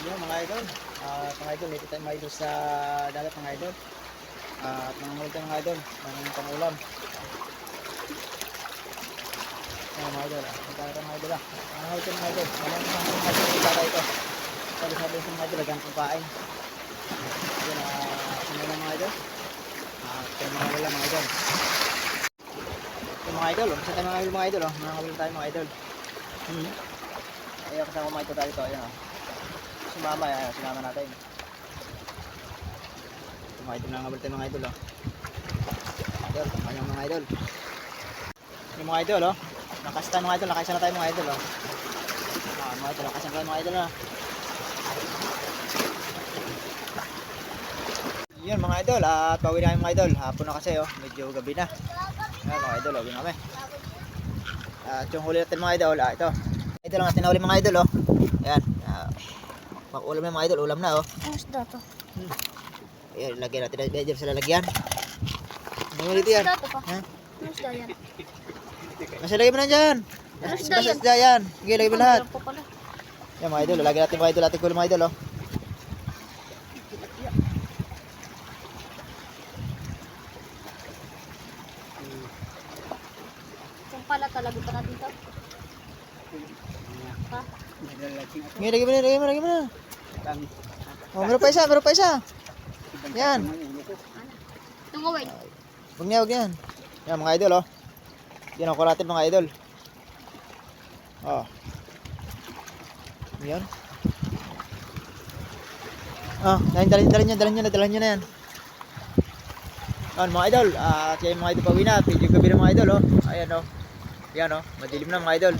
Yun mga idol. Mga idol, dito tayo mga idol sa dagat mga idol. At nangangulit tayo mga idol ng pangulam. Mga idol, ang tayo mga idol. Nangangulit tayo mga idol. Walang mga idol yung bata ito. Sabi sa mga idol, agad ang kain. Yun, sino na mga idol. Ito mga wala mga idol. Ito mga idol, umpisa tayo mga idol. Nangangulit tayo mga idol. Ayaw kasama mga idol tayo ito. Ayan o. Sumama natin. Mga idol, nangangamal tayo mga idol. Idol, kanyang mga idol. Yung mga idol, nakasta mga idol, nakaisa na tayo mga idol. Mga idol, nakaisa na tayo mga idol. Yun mga idol, at pauwi na kami mga idol. Hapon na kasi, medyo gabi na. Ayan mga idol, uwi na kami. At yung huli natin mga idol, ito. Ito lang natin na huli mga idol. Ayan, ulam na mga idol, ulam na. Ang isda to. Ayan, lagyan natin medyo sa lalagyan. Ano dito yan? Isda to pa. Ang isda yan. Kasi lagay mo na dyan. Basta isda yan. Sige, lagay mo lahat. Meron pa pala. Yan mga idol, lalagyan natin mga idol. Ating kulo mga idol. Kung pala talaga pa natin to. Ha? Sige, lagay mo na, lagay mo na. Oh, meron pa isa. Yan. Tungawin. Huwag niya. Yan mga idol, Yan ang natin mga idol. Yan. Dalhin nyo na yan. Mga idol, at yan mga idol pauwi na. Medyo gabi na mga idol, Ayan, Yan, madilim na mga idol.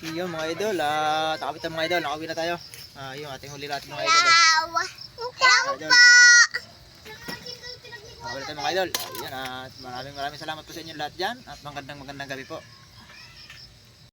So yun mga idol, nakapit na mga idol, nakauwi na tayo. Yung ating huli natin mga idol. Nakauwi na tayo mga idol. Ayan, at maraming salamat po sa inyo lahat dyan. At magandang gabi po.